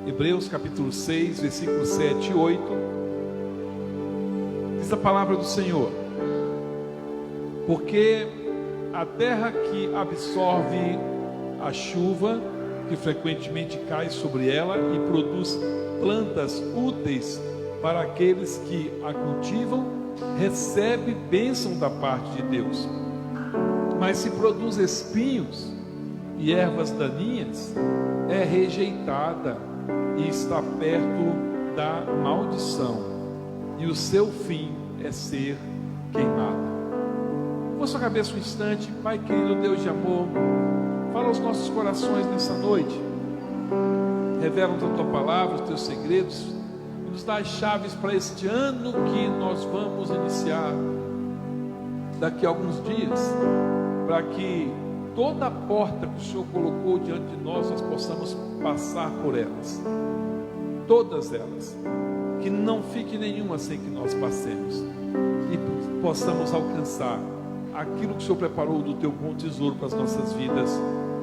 Hebreus capítulo 6, versículos 7 e 8, diz a palavra do Senhor: porque a terra que absorve a chuva que frequentemente cai sobre ela e produz plantas úteis para aqueles que a cultivam, recebe bênção da parte de Deus. Mas se produz espinhos e ervas daninhas, é rejeitada e está perto da maldição, e o seu fim é ser queimada. Curva sua cabeça um instante. Pai querido, Deus de amor, fala aos nossos corações nessa noite. Revela-nos a tua palavra, os teus segredos, e nos dá as chaves para este ano que nós vamos iniciar daqui a alguns dias, para que toda a porta que o Senhor colocou diante de nós, nós possamos passar por elas, todas elas, que não fique nenhuma sem que nós passemos, e possamos alcançar aquilo que o Senhor preparou do teu bom tesouro para as nossas vidas.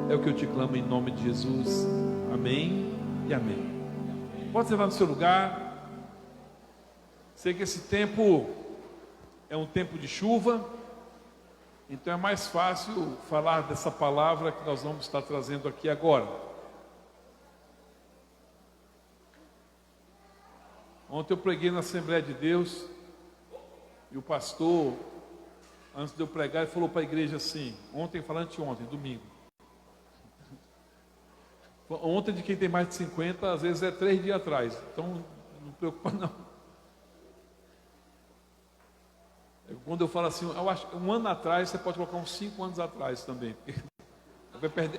É o que eu te clamo em nome de Jesus. Amém e amém. Pode sentar no seu lugar. Sei que esse tempo é um tempo de chuva, então é mais fácil falar dessa palavra que nós vamos estar trazendo aqui agora. Ontem eu preguei na Assembleia de Deus, e o pastor, antes de eu pregar, ele falou para a igreja assim, ontem falando anteontem, domingo. Ontem de quem tem mais de 50, às vezes é 3 dias atrás, então não preocupa não. Quando eu falo assim, eu acho um ano atrás, você pode colocar uns 5 anos atrás também, porque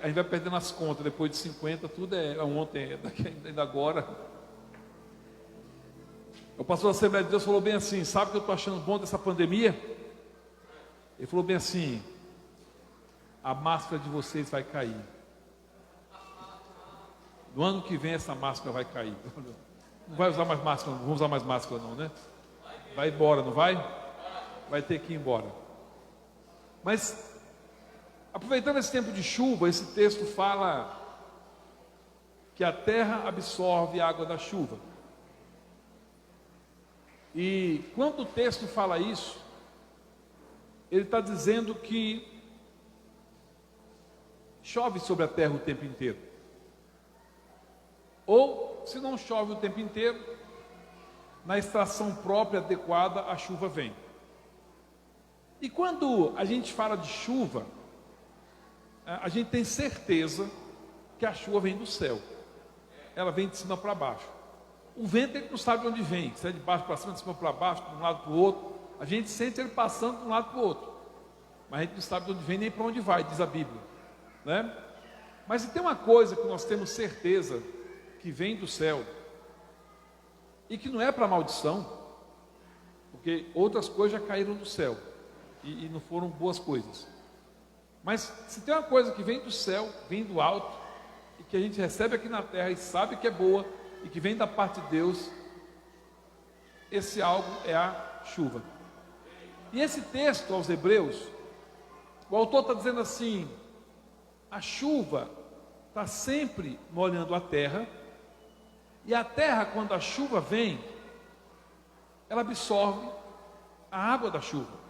a gente vai perdendo as contas, depois de 50, tudo é ontem, é daqui, ainda agora. O pastor da Assembleia de Deus falou bem assim, sabe o que eu estou achando bom dessa pandemia? Ele falou bem assim, a máscara de vocês vai cair. No ano que vem essa máscara vai cair. Não vai usar mais máscara, não vamos usar mais máscara não, né? Vai embora, não vai? Vai ter que ir embora. Mas, aproveitando esse tempo de chuva, esse texto fala que a terra absorve a água da chuva. E quando o texto fala isso, ele está dizendo que chove sobre a terra o tempo inteiro. Ou, se não chove o tempo inteiro, na estação própria adequada, a chuva vem. E quando a gente fala de chuva, a gente tem certeza que a chuva vem do céu. Ela vem de cima para baixo. O vento, ele não sabe de onde vem, se é de baixo para cima, de cima para baixo, de um lado para o outro. A gente sente ele passando de um lado para o outro, mas a gente não sabe de onde vem nem para onde vai, diz a Bíblia, né? Mas se tem uma coisa que nós temos certeza que vem do céu, e que não é para maldição, porque outras coisas já caíram do céu, e não foram boas coisas. Mas se tem uma coisa que vem do céu, vem do alto, e que a gente recebe aqui na terra e sabe que é boa, e que vem da parte de Deus, esse algo é a chuva. E esse texto aos Hebreus, o autor está dizendo assim, a chuva está sempre molhando a terra, e a terra, quando a chuva vem, ela absorve a água da chuva.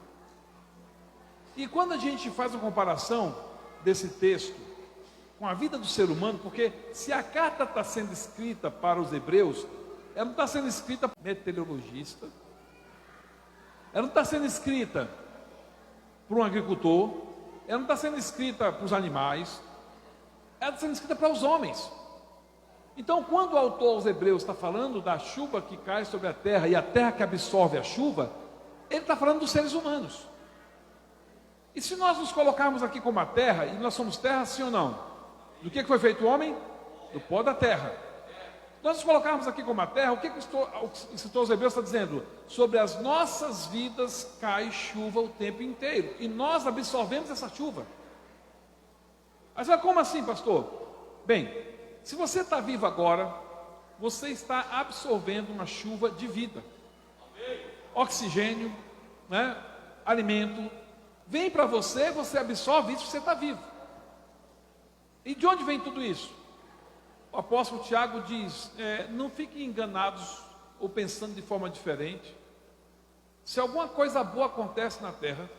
E quando a gente faz uma comparação desse texto com a vida do ser humano, porque se a carta está sendo escrita para os hebreus, ela não está sendo escrita para meteorologista, ela não está sendo escrita para um agricultor, ela não está sendo escrita para os animais, ela está sendo escrita para os homens. Então, quando o autor aos Hebreus está falando da chuva que cai sobre a terra e a terra que absorve a chuva, ele está falando dos seres humanos. E se nós nos colocarmos aqui como a terra, e nós somos terra, sim ou não? Do que foi feito o homem? Do pó da terra. Nós nos colocarmos aqui como a terra, o que o escritor aos Hebreus está dizendo? Sobre as nossas vidas cai chuva o tempo inteiro, e nós absorvemos essa chuva. Mas como assim, pastor? Bem, se você está vivo agora, você está absorvendo uma chuva de vida. Oxigênio, né? Alimento, vem para você, você absorve isso, você está vivo. E de onde vem tudo isso? o apóstolo Tiago diz, não fiquem enganados ou pensando de forma diferente. Se alguma coisa boa acontece na terra,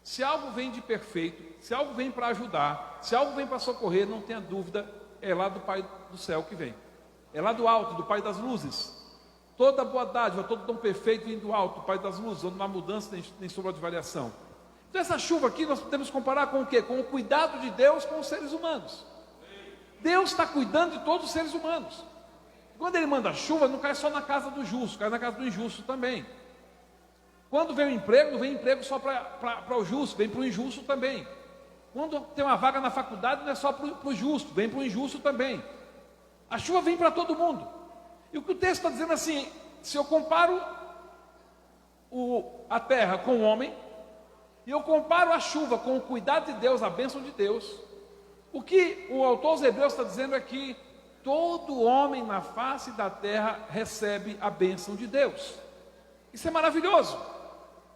se algo vem de perfeito, se algo vem para ajudar, se algo vem para socorrer, não tenha dúvida, é lá do Pai do céu que vem. É lá do alto, do Pai das luzes. Toda boa dádiva, todo dom perfeito vem do alto, do Pai das luzes, onde não há mudança nem sombra de variação. Então essa chuva aqui nós podemos comparar com o quê? Com o cuidado de Deus com os seres humanos. Deus está cuidando de todos os seres humanos. Quando Ele manda chuva, não cai só na casa do justo, cai na casa do injusto também. Quando vem o emprego, não vem emprego só para o justo, vem para o injusto também. Quando tem uma vaga na faculdade, não é só para o justo, vem para o injusto também. A chuva vem para todo mundo. E o que o texto está dizendo assim, se eu comparo a terra com o homem, e eu comparo a chuva com o cuidado de Deus, a bênção de Deus, o que o autor aos Hebreus está dizendo é que todo homem na face da terra recebe a bênção de Deus. Isso é maravilhoso.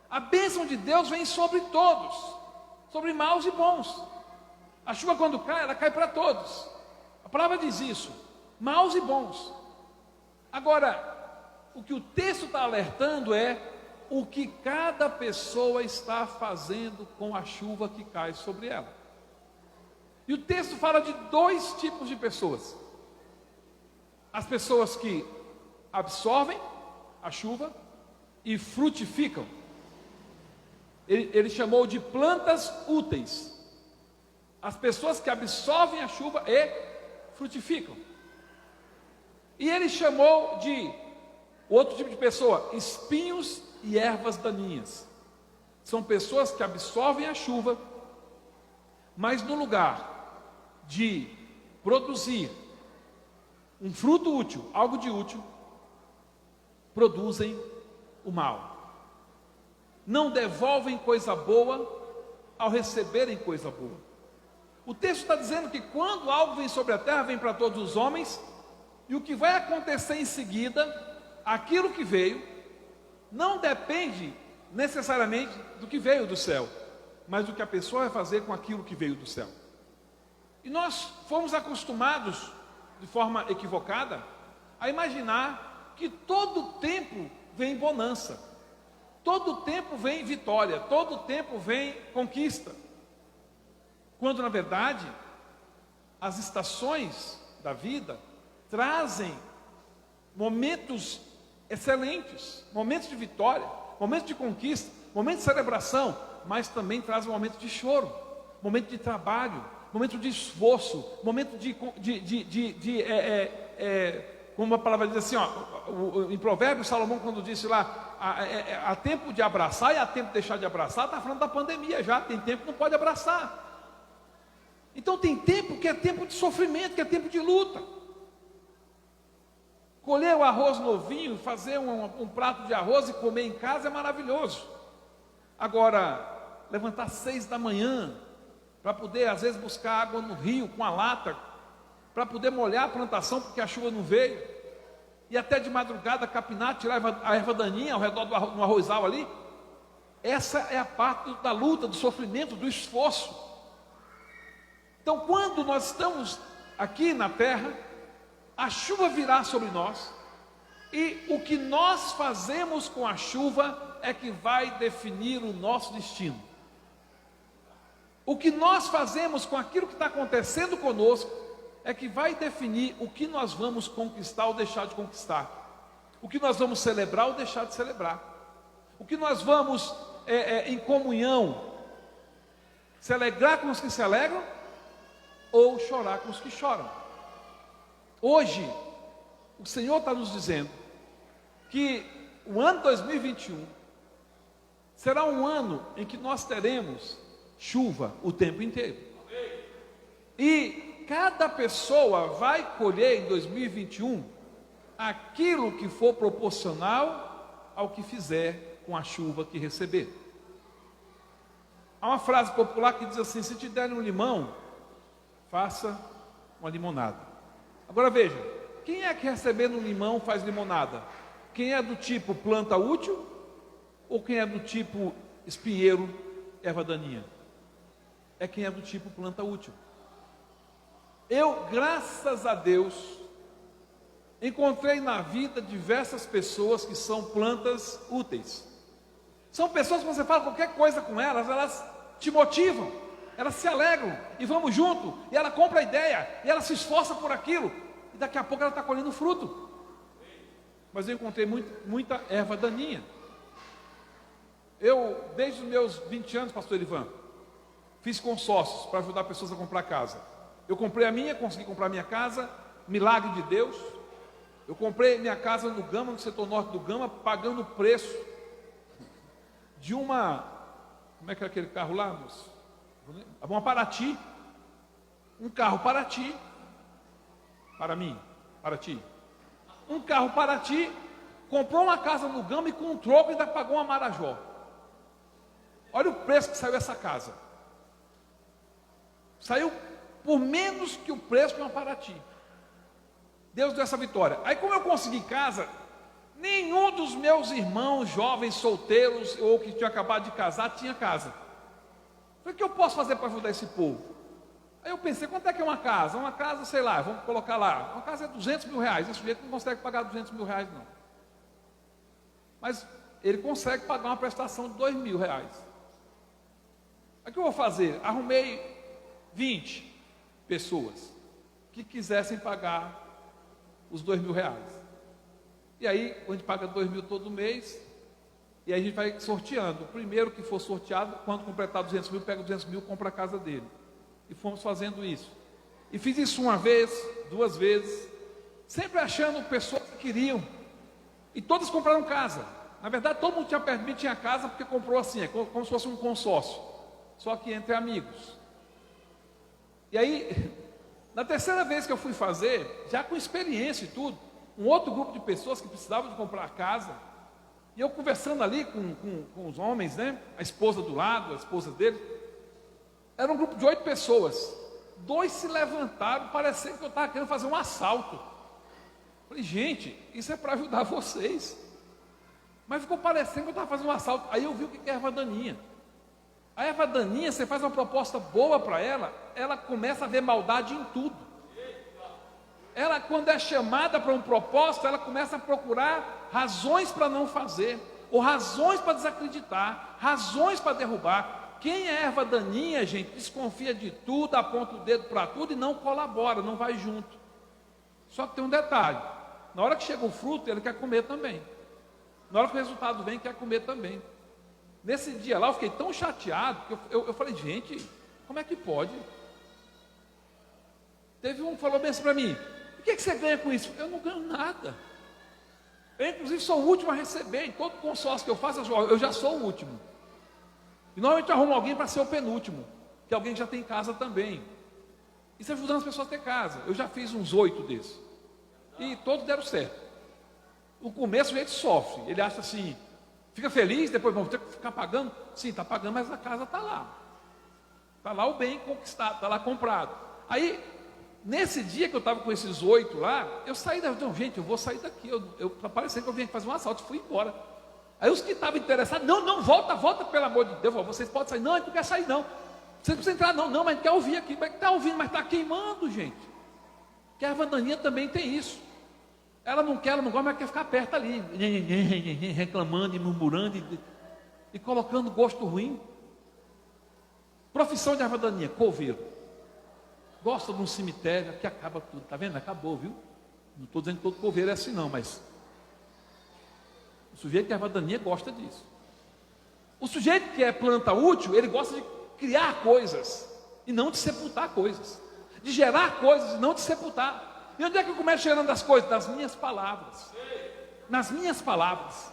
A bênção de Deus vem sobre todos, sobre maus e bons. A chuva quando cai, ela cai para todos. A palavra diz isso, maus e bons. Agora, o que o texto está alertando é o que cada pessoa está fazendo com a chuva que cai sobre ela. E o texto fala de dois tipos de pessoas. As pessoas que absorvem a chuva e frutificam. Ele chamou de plantas úteis. As pessoas que absorvem a chuva e frutificam. E ele chamou de outro tipo de pessoa, espinhos e ervas daninhas. São pessoas que absorvem a chuva, mas no lugar de produzir um fruto útil, algo de útil, produzem o mal. Não devolvem coisa boa ao receberem coisa boa. O texto está dizendo que quando algo vem sobre a terra, vem para todos os homens, e o que vai acontecer em seguida, aquilo que veio, não depende necessariamente do que veio do céu, mas do que a pessoa vai fazer com aquilo que veio do céu. E nós fomos acostumados, de forma equivocada, a imaginar que todo tempo vem bonança, todo tempo vem vitória, todo tempo vem conquista. Quando na verdade, as estações da vida trazem momentos excelentes, momentos de vitória, momentos de conquista, momentos de celebração, mas também trazem um momento de choro, momento de trabalho, momento de esforço, momento como a palavra diz assim, em Provérbios, Salomão quando disse lá, há tempo de abraçar e há tempo de deixar de abraçar, está falando da pandemia já, tem tempo que não pode abraçar. Então tem tempo que é tempo de sofrimento, que é tempo de luta. Colher o arroz novinho, fazer um prato de arroz e comer em casa é maravilhoso. Agora, levantar às 6 da manhã, para poder às vezes buscar água no rio com a lata, para poder molhar a plantação porque a chuva não veio, e até de madrugada capinar, tirar a erva daninha ao redor do arrozal ali, essa é a parte da luta, do sofrimento, do esforço. Então quando nós estamos aqui na terra, a chuva virá sobre nós, e o que nós fazemos com a chuva é que vai definir o nosso destino. O que nós fazemos com aquilo que está acontecendo conosco é que vai definir o que nós vamos conquistar ou deixar de conquistar, o que nós vamos celebrar ou deixar de celebrar, o que nós vamos em comunhão se alegrar com os que se alegram ou chorar com os que choram. Hoje o Senhor está nos dizendo que o ano 2021 será um ano em que nós teremos chuva o tempo inteiro. E cada pessoa vai colher em 2021 aquilo que for proporcional ao que fizer com a chuva que receber. Há uma frase popular que diz assim: se te derem um limão, faça uma limonada. Agora veja, quem é que recebendo um limão faz limonada? Quem é do tipo planta útil ou quem é do tipo espinheiro, erva daninha? É quem é do tipo planta útil. Eu, graças a Deus, encontrei na vida diversas pessoas que são plantas úteis. São pessoas que você fala qualquer coisa com elas, elas te motivam, elas se alegram, e vamos junto, e ela compra a ideia, e ela se esforça por aquilo, e daqui a pouco ela está colhendo fruto. Mas eu encontrei muita erva daninha. Eu, desde os meus 20 anos, pastor Ivan, fiz consórcios para ajudar pessoas a comprar casa. Eu comprei a minha, consegui comprar a minha casa, milagre de Deus. Eu comprei minha casa no Gama, no setor norte do Gama, pagando o preço de uma, como é que é aquele carro lá, moço? Uma Paraty. Um carro Paraty, para mim, Paraty. Um carro Paraty, comprou uma casa no Gama e com um troco ainda pagou uma Marajó. Olha o preço que saiu essa casa. Saiu por menos que o preço de uma Paraty. Deus deu essa vitória. Aí como eu consegui casa, nenhum dos meus irmãos jovens, solteiros, ou que tinham acabado de casar, tinha casa. Falei, o que eu posso fazer para ajudar esse povo? Aí eu pensei, quanto é que é uma casa? Uma casa, sei lá, vamos colocar lá, uma casa é 200 mil reais, esse sujeito não consegue pagar 200 mil reais não. Mas ele consegue pagar uma prestação de 2 mil reais. Aí o que eu vou fazer? Arrumei 20 pessoas que quisessem pagar os 2 mil reais. E aí, a gente paga 2 mil todo mês, e aí a gente vai sorteando. O primeiro que for sorteado, quando completar 200 mil, pega 200 mil, compra a casa dele. E fomos fazendo isso. E fiz isso uma vez, 2 vezes, sempre achando pessoas que queriam. E todas compraram casa. Na verdade, todo mundo tinha perto de mim, tinha casa, porque comprou assim, é como se fosse um consórcio. Só que entre amigos. E aí, na terceira vez que eu fui fazer, já com experiência e tudo, um outro grupo de pessoas que precisavam de comprar casa, e eu conversando ali com os homens, né? A esposa do lado, a esposa dele, era um grupo de 8 pessoas. 2 se levantaram, parecendo que eu estava querendo fazer um assalto. Falei, gente, isso é para ajudar vocês. Mas ficou parecendo que eu estava fazendo um assalto. Aí eu vi o que é erva daninha. A erva daninha, você faz uma proposta boa para ela, ela começa a ver maldade em tudo. Ela, quando é chamada para um propósito, ela começa a procurar razões para não fazer, ou razões para desacreditar, razões para derrubar. Quem é erva daninha, gente, desconfia de tudo, aponta o dedo para tudo e não colabora, não vai junto. Só que tem um detalhe: na hora que chega o fruto, ele quer comer também. Na hora que o resultado vem, quer comer também. Nesse dia lá, eu fiquei tão chateado, que eu falei, gente, como é que pode? Teve um que falou bem assim para mim, o que você ganha com isso? Eu não ganho nada. Eu, inclusive, sou o último a receber. Em todo consórcio que eu faço, eu já sou o último. E normalmente eu arrumo alguém para ser o penúltimo, que alguém já tem casa também. Isso ajudando as pessoas a ter casa. Eu já fiz uns 8 desses. E todos deram certo. No começo a gente sofre. Ele acha assim, fica feliz, depois vamos ter que ficar pagando. Sim, está pagando, mas a casa está lá. Está lá o bem conquistado, está lá comprado. Aí, nesse dia que eu estava com esses 8 lá, eu saí da... Não, gente, eu vou sair daqui. Tá parecendo que eu vim fazer um assalto, fui embora. Aí os que estavam interessados, não, volta, pelo amor de Deus. Vocês podem sair. Não, a gente não quer sair, não. Vocês precisam entrar, não, mas a gente quer ouvir aqui. Mas está ouvindo, mas está queimando, gente. Que a erva daninha também tem isso. Ela não quer, ela não gosta, mas quer ficar perto ali, reclamando e murmurando e colocando gosto ruim. Profissão de erva daninha, coveiro. Gosta de um cemitério, que acaba tudo, tá vendo? Acabou, viu? Não estou dizendo que todo coveiro é assim não, mas o sujeito que é erva daninha gosta disso. O sujeito que é planta útil, ele gosta de criar coisas e não de sepultar coisas, de gerar coisas e não de sepultar. E onde é que eu começo gerando as coisas? Das minhas palavras. Nas minhas palavras.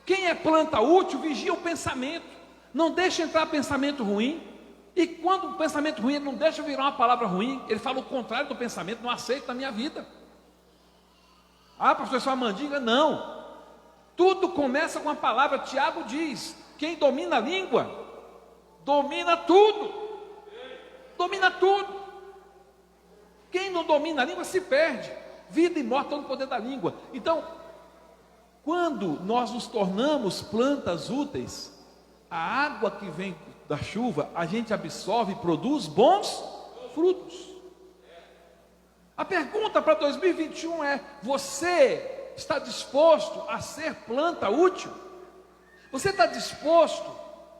Quem é planta útil, vigia o pensamento. Não deixa entrar pensamento ruim. E quando o pensamento ruim, ele não deixa virar uma palavra ruim. Ele fala o contrário do pensamento, não aceita na minha vida. Ah, pastor, isso é uma mandinga? Não. Tudo começa com a palavra. Tiago diz, quem domina a língua, domina tudo. Domina tudo. Quem não domina a língua se perde. Vida e morte estão no poder da língua. Então, quando nós nos tornamos plantas úteis, a água que vem da chuva, a gente absorve e produz bons frutos. A pergunta para 2021 é: você está disposto a ser planta útil? Você está disposto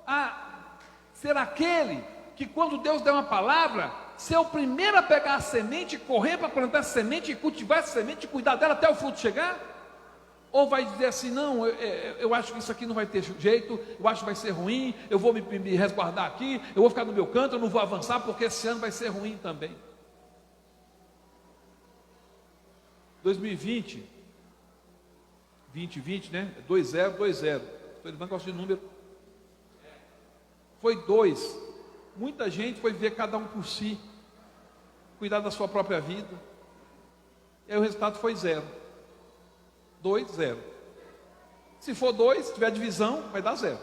a ser aquele que, quando Deus der uma palavra, ser o primeiro a pegar a semente, correr para plantar essa semente, e cultivar essa semente, e cuidar dela até o fruto chegar? Ou vai dizer assim: não, eu acho que isso aqui não vai ter jeito, eu acho que vai ser ruim, eu vou me resguardar aqui, eu vou ficar no meu canto, eu não vou avançar, porque esse ano vai ser ruim também. 2020, 2020, né? 2020. Estou levando negócio de número. Foi 2. Muita gente foi viver cada um por si, cuidar da sua própria vida. E aí o resultado foi 0. 2, 0. Se for 2, se tiver divisão, vai dar 0.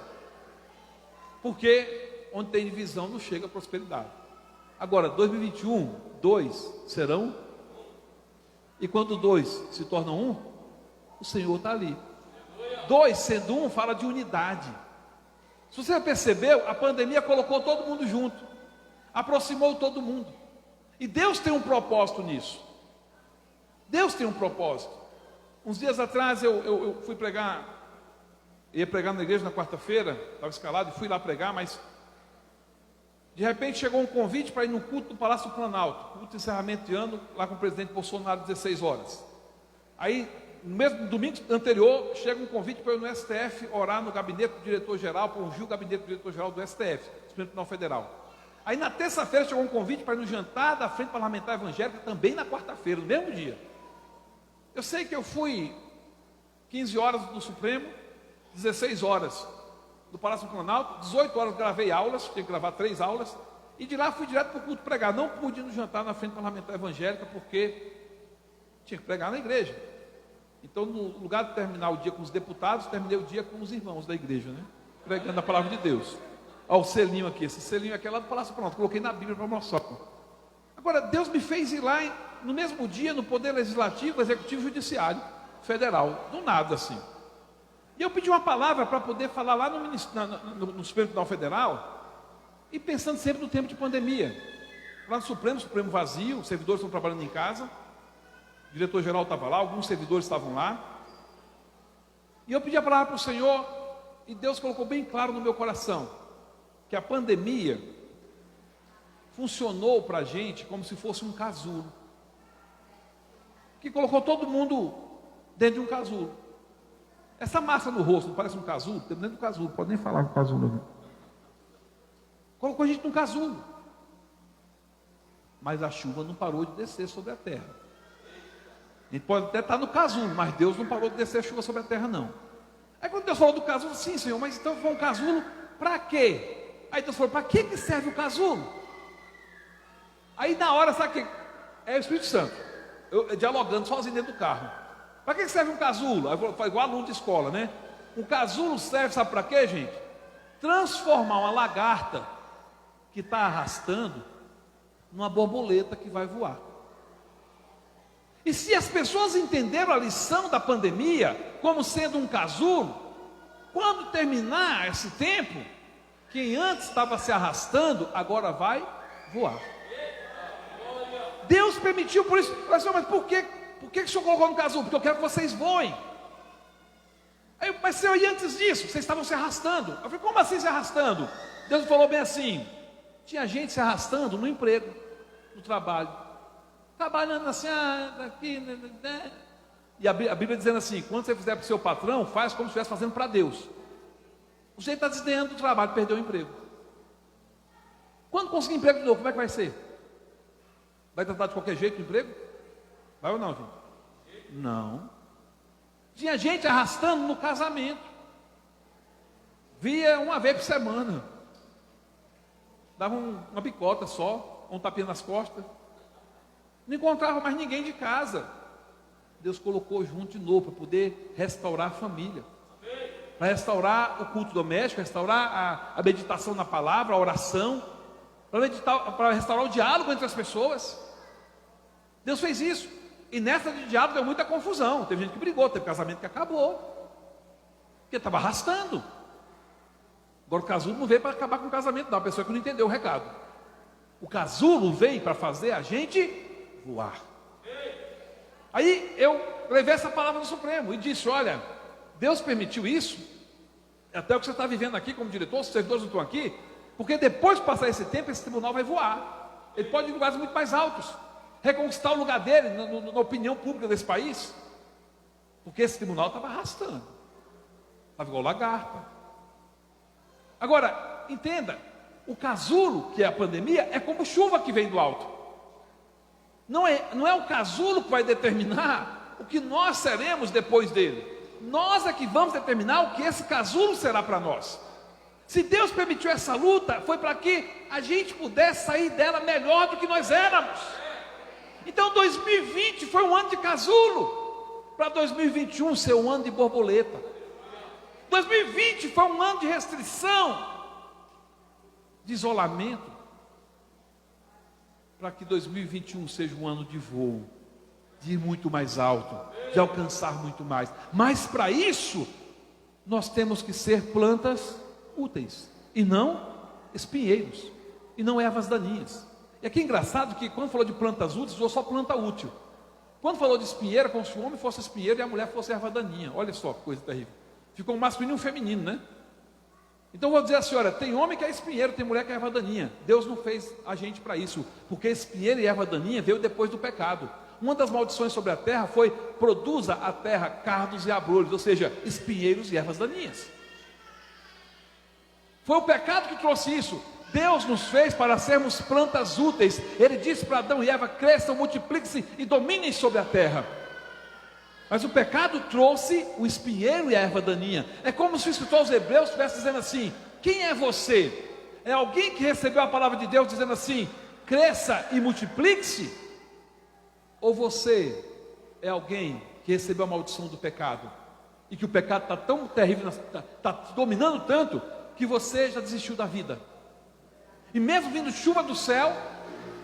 Porque onde tem divisão não chega a prosperidade. Agora, 2021, 2 serão. E quando 2 se torna 1, o Senhor está ali. 2 sendo 1 fala de unidade. Se você percebeu, a pandemia colocou todo mundo junto, aproximou todo mundo. E Deus tem um propósito nisso. Deus tem um propósito. Uns dias atrás eu fui pregar, ia pregar na igreja na quarta-feira, estava escalado e fui lá pregar, mas de repente chegou um convite para ir no culto do Palácio do Planalto, culto de encerramento de ano, lá com o presidente Bolsonaro, 16 horas. Aí, no mesmo domingo anterior, chega um convite para eu ir no STF orar no gabinete do diretor-geral, para ungir o gabinete do diretor-geral do STF, Supremo Tribunal Federal. Aí na terça-feira chegou um convite para ir no jantar da Frente Parlamentar Evangélica, também na quarta-feira, no mesmo dia. Eu sei que eu fui 15 horas do Supremo, 16 horas do Palácio do Planalto, 18 horas gravei aulas, tinha que gravar 3 aulas, e de lá fui direto para o culto pregar. Não pude ir no jantar na Frente Parlamentar Evangélica, porque tinha que pregar na igreja. Então, no lugar de terminar o dia com os deputados, terminei o dia com os irmãos da igreja, né? Pregando a palavra de Deus. Olha o selinho aqui, esse selinho aqui é lá do Palácio do Planalto, coloquei na Bíblia para mostrar. Agora, Deus me fez ir lá no mesmo dia, no Poder Legislativo, Executivo e Judiciário Federal, do nada assim. E eu pedi uma palavra para poder falar lá no Supremo Tribunal Federal, e pensando sempre no tempo de pandemia. Lá no Supremo vazio, os servidores estão trabalhando em casa, o diretor-geral estava lá, alguns servidores estavam lá, e eu pedi a palavra para o Senhor, e Deus colocou bem claro no meu coração, que a pandemia funcionou para a gente como se fosse um casulo, que colocou todo mundo dentro de um casulo. Essa massa no rosto não parece um casulo? Tem dentro do casulo, pode nem falar com casulo não. Colocou a gente num casulo. Mas a chuva não parou de descer sobre a terra. A gente pode até estar no casulo, mas Deus não parou de descer a chuva sobre a terra não. Aí quando Deus falou do casulo, sim, Senhor, mas então foi um casulo para quê? Aí Deus falou: para que serve o casulo? Aí na hora, sabe o que? É o Espírito Santo, eu dialogando sozinho dentro do carro. Para que serve um casulo? Foi igual aluno de escola, né? Um casulo serve, sabe para quê, gente? Transformar uma lagarta que está arrastando numa borboleta que vai voar. E se as pessoas entenderam a lição da pandemia como sendo um casulo, quando terminar esse tempo, quem antes estava se arrastando, agora vai voar. Deus permitiu por isso. Mas por que o Senhor colocou no casulo? Porque eu quero que vocês voem. Aí, mas Senhor, e antes disso? Vocês estavam se arrastando. Eu falei: como assim se arrastando? Deus falou bem assim: tinha gente se arrastando no emprego, no trabalho, trabalhando assim, daqui, né? E a Bíblia dizendo assim: quando você fizer para o seu patrão, faz como se estivesse fazendo para Deus. O jeito está desdenhando do trabalho, perdeu o emprego. Quando conseguir emprego de novo, como é que vai ser? Vai tratar de qualquer jeito o emprego? Vai ou não, gente? Não. Tinha gente arrastando no casamento. Via uma vez por semana. Dava uma bicota só, um tapinha nas costas. Não encontrava mais ninguém de casa. Deus colocou junto de novo para poder restaurar a família. Para restaurar o culto doméstico, restaurar a meditação na palavra, a oração. Para restaurar o diálogo entre as pessoas. Deus fez isso. E nessa de diálogo deu muita confusão. Teve gente que brigou, teve casamento que acabou, porque estava arrastando. Agora o casulo não veio para acabar com o casamento, não. A pessoa que não entendeu o recado. O casulo veio para fazer a gente voar. Aí eu levei essa palavra no Supremo e disse: olha, Deus permitiu isso, até o que você está vivendo aqui como diretor, os servidores não estão aqui, porque depois de passar esse tempo, esse tribunal vai voar. Ele pode ir em lugares muito mais altos, reconquistar o lugar dele na opinião pública desse país, porque esse tribunal estava arrastando, estava igual lagarta. Agora, entenda, o casulo, que é a pandemia, é como chuva que vem do alto. Não é o casulo que vai determinar o que nós seremos depois dele. Nós é que vamos determinar o que esse casulo será para nós. Se Deus permitiu essa luta, foi para que a gente pudesse sair dela melhor do que nós éramos. Então 2020 foi um ano de casulo, para 2021 ser um ano de borboleta. 2020 foi um ano de restrição, de isolamento, para que 2021 seja um ano de voo, de ir muito mais alto, de alcançar muito mais. Mas para isso, nós temos que ser plantas úteis, e não espinheiros, e não ervas daninhas. E aqui é engraçado que quando falou de plantas úteis, usou só planta útil. Quando falou de espinheiro, como se o homem fosse espinheiro e a mulher fosse erva daninha. Olha só que coisa terrível. Ficou um masculino e um feminino, né? Então eu vou dizer à senhora, tem homem que é espinheiro, tem mulher que é erva daninha. Deus não fez a gente para isso, porque espinheiro e erva daninha veio depois do pecado. Uma das maldições sobre a terra foi: produza a terra cardos e abrolhos, ou seja, espinheiros e ervas daninhas. Foi o pecado que trouxe isso. Deus nos fez para sermos plantas úteis. Ele disse para Adão e Eva: cresçam, multipliquem-se e dominem sobre a terra. Mas o pecado trouxe o espinheiro e a erva daninha. É como se o escritor aos Hebreus estivesse dizendo assim: quem é você? É alguém que recebeu a palavra de Deus dizendo assim: cresça e multiplique-se? Ou você é alguém que recebeu a maldição do pecado, e que o pecado está tão terrível, está dominando tanto, que você já desistiu da vida? E mesmo vindo chuva do céu,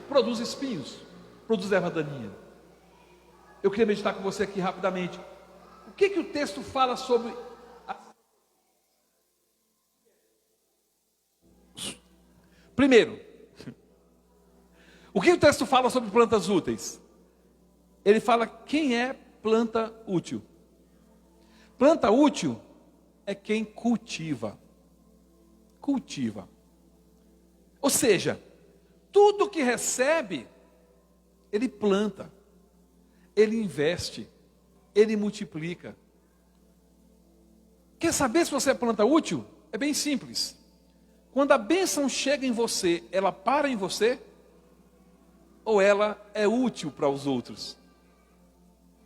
produz espinhos, produz erva daninha. Eu queria meditar com você aqui rapidamente. O que o texto fala sobre Primeiro, o que o texto fala sobre plantas úteis? Ele fala quem é planta útil. Planta útil é quem cultiva. Cultiva. Ou seja, tudo que recebe, ele planta, ele investe, ele multiplica. Quer saber se você é planta útil? É bem simples. Quando a bênção chega em você, ela para em você? Ou ela é útil para os outros?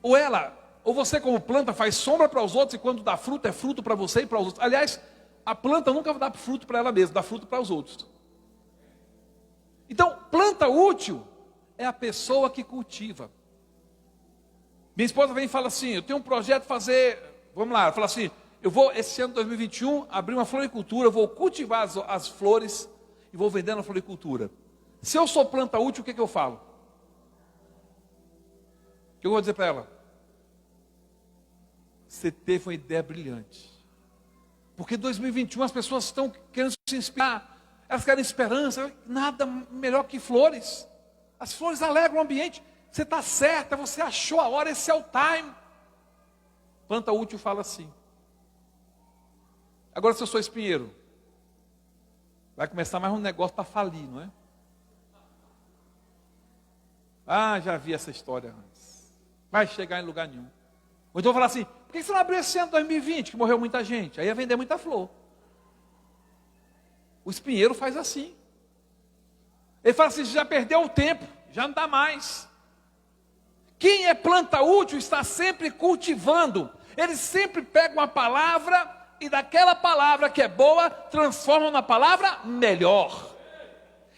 Ou você como planta faz sombra para os outros, e quando dá fruto, é fruto para você e para os outros. Aliás, a planta nunca dá fruto para ela mesma, dá fruto para os outros. Então, planta útil é a pessoa que cultiva. Minha esposa vem e fala assim: eu tenho um projeto de fazer, vamos lá, ela fala assim: eu vou, esse ano de 2021, abrir uma floricultura, eu vou cultivar as flores e vou vender na floricultura. Se eu sou planta útil, o que eu falo? O que eu vou dizer para ela? Você teve uma ideia brilhante. Porque em 2021 as pessoas estão querendo se inspirar, elas querem esperança. Nada melhor que flores. As flores alegram o ambiente. Você está certa, você achou a hora, esse é o time. Planta útil fala assim. Agora, se eu sou espinheiro, vai começar mais um negócio para falir, não é? Ah, já vi essa história antes. Vai chegar em lugar nenhum. Ou então falar assim: por que você não abriu esse ano de 2020, que morreu muita gente? Aí ia vender muita flor. O espinheiro faz assim. Ele fala assim: já perdeu o tempo, já não dá mais. Quem é planta útil está sempre cultivando. Ele sempre pega uma palavra e daquela palavra que é boa, transforma na palavra melhor.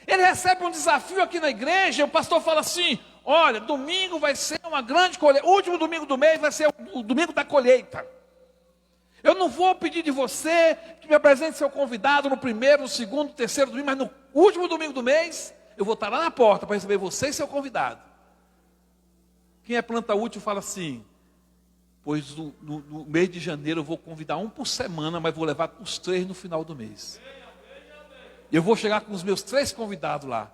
Ele recebe um desafio aqui na igreja, o pastor fala assim: olha, domingo vai ser uma grande colheita, o último domingo do mês vai ser o domingo da colheita. Eu não vou pedir de você que me apresente seu convidado no primeiro, no segundo, no terceiro domingo, mas no último domingo do mês, eu vou estar lá na porta para receber você e seu convidado. Quem é planta útil fala assim: pois no mês de janeiro eu vou convidar um por semana, mas vou levar os 3 no final do mês. E eu vou chegar com os meus 3 convidados lá,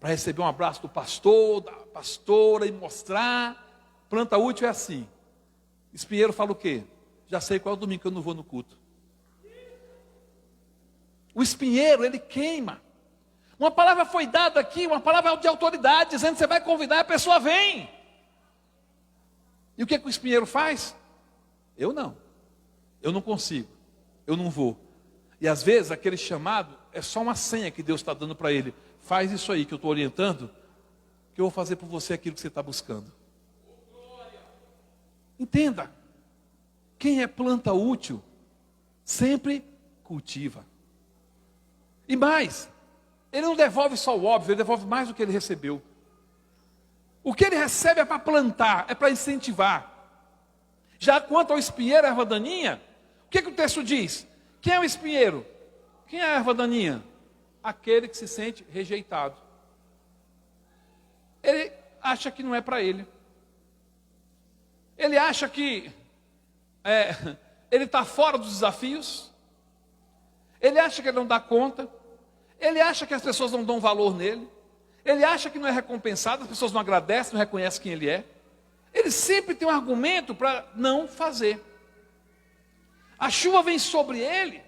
para receber um abraço do pastor, da pastora, e mostrar Planta útil é assim. Espinheiro fala o quê? Já sei qual é o domingo que eu não vou no culto. O espinheiro, ele queima. Uma palavra foi dada aqui, uma palavra de autoridade, dizendo que você vai convidar e a pessoa vem. E o que o espinheiro faz? Eu não. Eu não consigo. Eu não vou. E às vezes aquele chamado é só uma senha que Deus está dando para ele. Faz isso aí que eu estou orientando, que eu vou fazer por você aquilo que você está buscando. Entenda. Quem é planta útil, sempre cultiva. E mais, ele não devolve só o óbvio, ele devolve mais do que ele recebeu. O que ele recebe é para plantar, é para incentivar. Já quanto ao espinheiro e a erva daninha, o que o texto diz? Quem é o espinheiro? Quem é a erva daninha? Aquele que se sente rejeitado. Ele acha que não é para ele. Ele acha que ele está fora dos desafios. Ele acha que ele não dá conta. Ele acha que as pessoas não dão valor nele. Ele acha que não é recompensado, as pessoas não agradecem, não reconhecem quem ele é. Ele sempre tem um argumento para não fazer. A chuva vem sobre ele,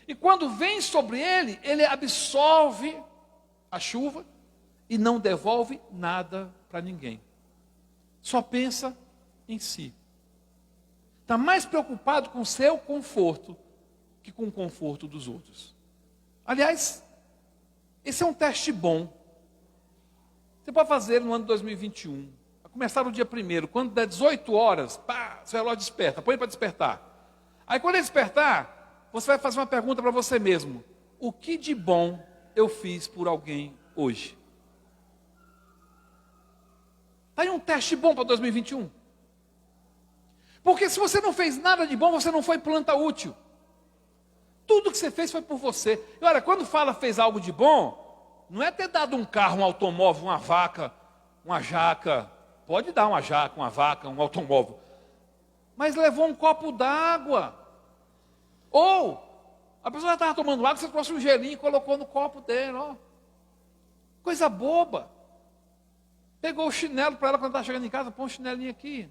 e quando vem sobre ele, ele absorve a chuva e não devolve nada para ninguém. Só pensa em si. Está mais preocupado com o seu conforto que com o conforto dos outros. Aliás, esse é um teste bom. Você pode fazer no ano de 2021. Vai começar no dia 1º. Quando der 18 horas, pá, seu relógio desperta. Põe para despertar. Aí quando ele despertar, você vai fazer uma pergunta para você mesmo. O que de bom eu fiz por alguém hoje? Está aí um teste bom para 2021. Porque se você não fez nada de bom, você não foi planta útil. Tudo que você fez foi por você. E olha, quando fala fez algo de bom, não é ter dado um carro, um automóvel, uma vaca, uma jaca. Pode dar uma jaca, uma vaca, um automóvel. Mas levou um copo d'água. Ou a pessoa já estava tomando água, você trouxe um gelinho e colocou no copo dele. Ó. Coisa boba. Pegou o chinelo para ela quando estava chegando em casa, põe um chinelinho aqui.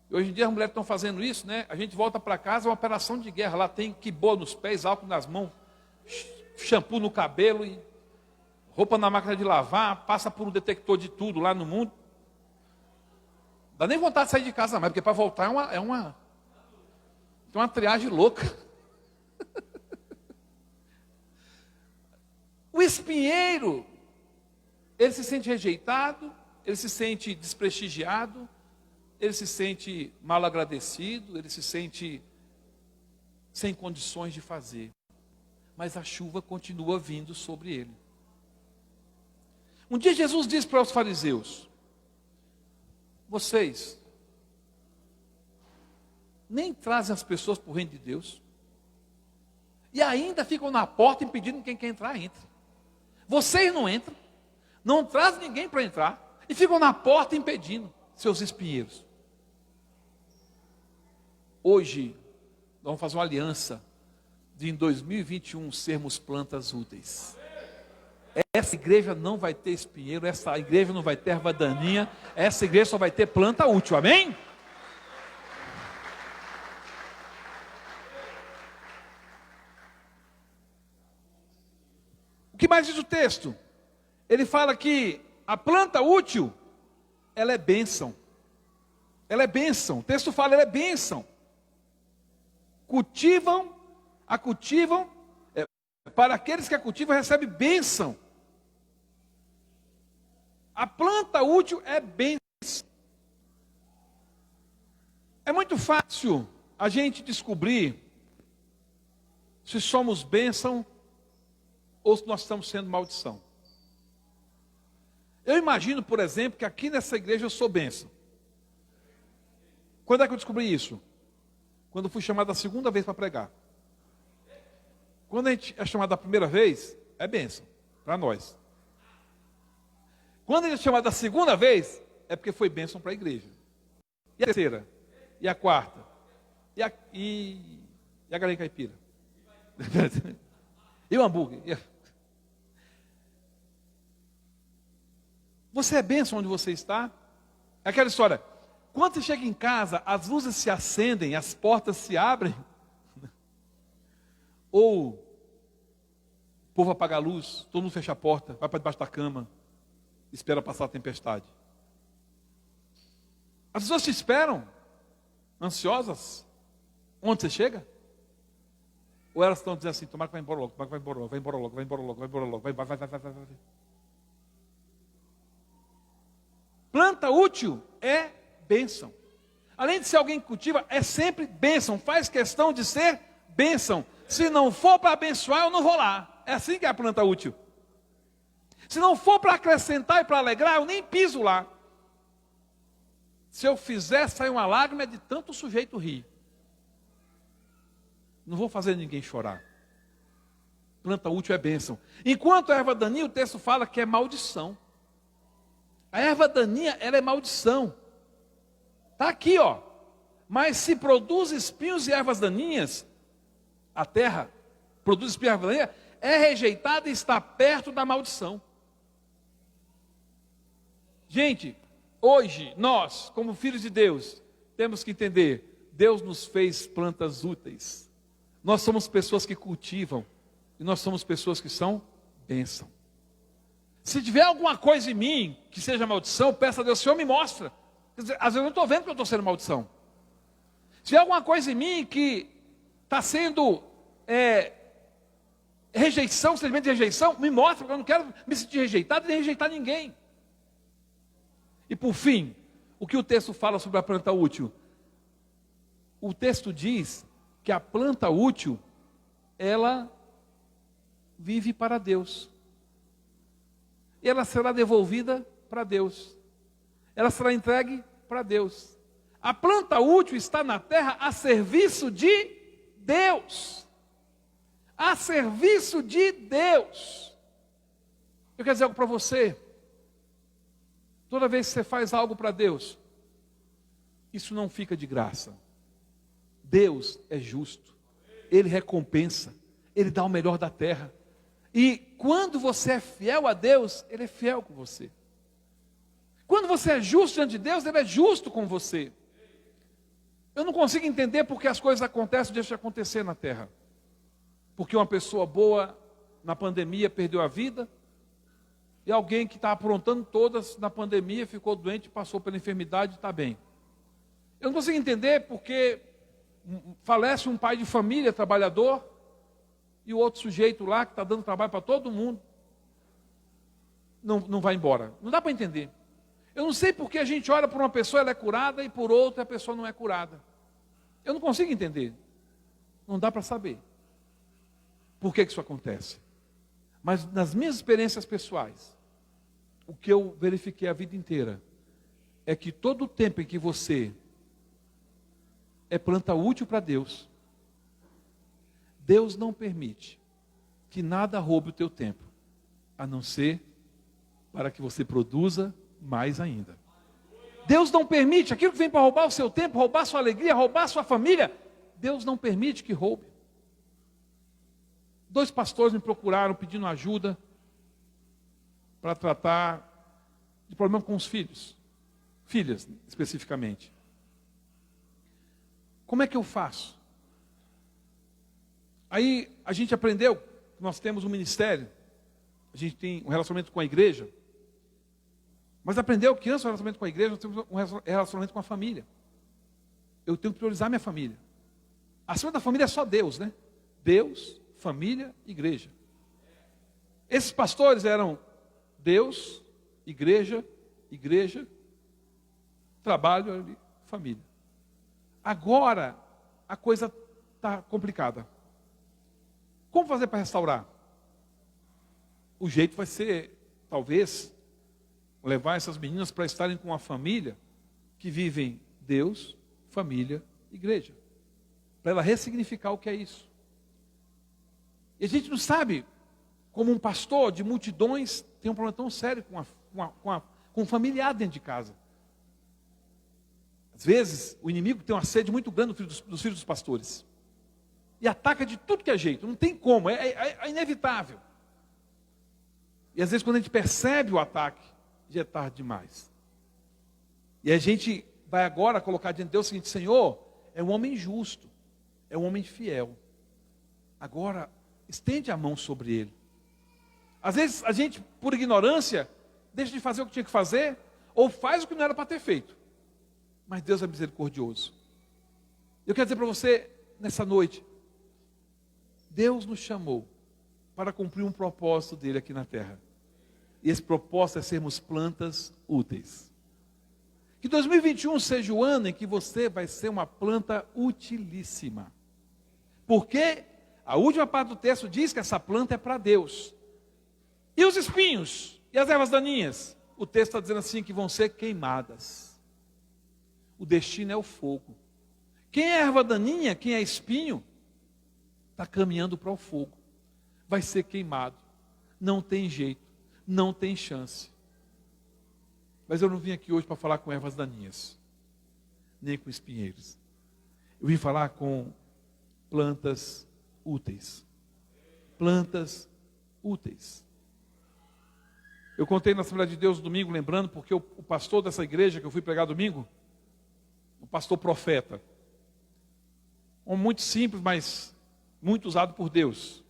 E hoje em dia as mulheres estão fazendo isso, né? A gente volta para casa, é uma operação de guerra. Lá tem quibô nos pés, álcool nas mãos, shampoo no cabelo, e roupa na máquina de lavar, passa por um detector de tudo lá no mundo. Dá nem vontade de sair de casa mais, porque para voltar é uma triagem louca. O espinheiro, ele se sente rejeitado, ele se sente desprestigiado, ele se sente mal agradecido, ele se sente sem condições de fazer. Mas a chuva continua vindo sobre ele. Um dia Jesus disse para os fariseus: vocês nem trazem as pessoas para o reino de Deus, e ainda ficam na porta impedindo quem quer entrar, entre. Vocês não entram, não trazem ninguém para entrar, e ficam na porta impedindo, seus espinheiros. Hoje, nós vamos fazer uma aliança de em 2021 sermos plantas úteis. Essa igreja não vai ter espinheiro, essa igreja não vai ter erva daninha, essa igreja só vai ter planta útil, amém? O que mais diz o texto? Ele fala que a planta útil, ela é bênção. Ela é bênção, o texto fala, ela é bênção. Para aqueles que a cultivam, recebe bênção. A planta útil é bênção. É muito fácil a gente descobrir se somos bênção ou se nós estamos sendo maldição. Eu imagino, por exemplo, que aqui nessa igreja eu sou bênção. Quando é que eu descobri isso? Quando fui chamado a segunda vez para pregar. Quando a gente é chamado a primeira vez, é bênção para nós. Quando a gente é chamado a segunda vez, é porque foi bênção para a igreja. E a terceira? E a quarta? E a galinha caipira? E o hambúrguer? Você é bênção onde você está? É aquela história, quando você chega em casa, as luzes se acendem, as portas se abrem, ou o povo apaga a luz, todo mundo fecha a porta, vai para debaixo da cama, espera passar a tempestade. As pessoas te esperam, ansiosas, onde você chega? Ou elas estão dizendo assim, tomara que vai embora logo, tomara que vai embora logo, vai embora logo, vai embora logo, vai embora logo, vai. Planta útil é bênção. Além de ser alguém que cultiva, é sempre bênção, faz questão de ser bênção. Se não for para abençoar, eu não vou lá. É assim que é a planta útil. Se não for para acrescentar e para alegrar, eu nem piso lá. Se eu fizer sair uma lágrima, é de tanto o sujeito rir. Não vou fazer ninguém chorar. Planta útil é bênção. Enquanto a erva daninha, o texto fala que é maldição. A erva daninha, ela é maldição. Está aqui, ó. Mas se produz espinhos e ervas daninhas, a terra produz espinhos e ervas daninhas, é rejeitada e está perto da maldição. Gente, hoje, nós, como filhos de Deus, temos que entender, Deus nos fez plantas úteis. Nós somos pessoas que cultivam, e nós somos pessoas que são bênção. Se tiver alguma coisa em mim que seja maldição, peça a Deus, Senhor, me mostra. Quer dizer, às vezes eu não estou vendo que eu estou sendo maldição. Se tiver alguma coisa em mim que está sendo rejeição, sentimento de rejeição, me mostra, porque eu não quero me sentir rejeitado e nem rejeitar ninguém. E por fim, o que o texto fala sobre a planta útil? O texto diz que a planta útil, ela vive para Deus. E ela será devolvida para Deus. Ela será entregue para Deus. A planta útil está na terra a serviço de Deus. A serviço de Deus. Eu quero dizer algo para você. Toda vez que você faz algo para Deus, isso não fica de graça. Deus é justo. Ele recompensa. Ele dá o melhor da terra. E quando você é fiel a Deus, Ele é fiel com você. Quando você é justo diante de Deus, Ele é justo com você. Eu não consigo entender porque as coisas acontecem e deixam de acontecer na terra. Porque uma pessoa boa na pandemia perdeu a vida, e alguém que está aprontando todas na pandemia ficou doente, passou pela enfermidade e está bem. Eu não consigo entender porque falece um pai de família, trabalhador, e o outro sujeito lá que está dando trabalho para todo mundo, não vai embora. Não dá para entender. Eu não sei porque a gente ora por uma pessoa, ela é curada, e por outra a pessoa não é curada. Eu não consigo entender. Não dá para saber por que isso acontece. Mas nas minhas experiências pessoais, o que eu verifiquei a vida inteira, é que todo o tempo em que você é planta útil para Deus, Deus não permite que nada roube o teu tempo, a não ser para que você produza mais ainda. Deus não permite aquilo que vem para roubar o seu tempo, roubar a sua alegria, roubar a sua família. Deus não permite que roube. 2 pastores me procuraram pedindo ajuda para tratar de problema com os filhos, filhas especificamente. Como é que eu faço? Aí a gente aprendeu, nós temos um ministério, a gente tem um relacionamento com a igreja, mas aprendeu que antes do relacionamento com a igreja, nós temos um relacionamento com a família. Eu tenho que priorizar minha família. Acima da família é só Deus, né? Deus, família, igreja. Esses pastores eram Deus, igreja, trabalho, família. Agora, a coisa está complicada. Como fazer para restaurar? O jeito vai ser, talvez, levar essas meninas para estarem com uma família que vivem Deus, família, igreja. Para ela ressignificar o que é isso. E a gente não sabe, como um pastor de multidões, tem um problema tão sério com um familiar dentro de casa. Às vezes, o inimigo tem uma sede muito grande dos filhos dos pastores. E ataca de tudo que é jeito, não tem como, é inevitável. E às vezes quando a gente percebe o ataque, já é tarde demais. E a gente vai agora colocar diante de Deus o seguinte: Senhor, é um homem justo, é um homem fiel. Agora, estende a mão sobre ele. Às vezes a gente, por ignorância, deixa de fazer o que tinha que fazer, ou faz o que não era para ter feito. Mas Deus é misericordioso. Eu quero dizer para você, nessa noite, Deus nos chamou para cumprir um propósito dele aqui na terra. E esse propósito é sermos plantas úteis. Que 2021 seja o ano em que você vai ser uma planta utilíssima. Porque a última parte do texto diz que essa planta é para Deus. E os espinhos e as ervas daninhas? O texto está dizendo assim que vão ser queimadas. O destino é o fogo. Quem é erva daninha, quem é espinho, está caminhando para o fogo. Vai ser queimado. Não tem jeito, não tem chance. Mas eu não vim aqui hoje para falar com ervas daninhas, nem com espinheiros. Eu vim falar com plantas úteis. Plantas úteis. Eu contei na Assembleia de Deus no domingo, lembrando, porque o pastor dessa igreja que eu fui pregar domingo, o pastor profeta, um muito simples, mas muito usado por Deus.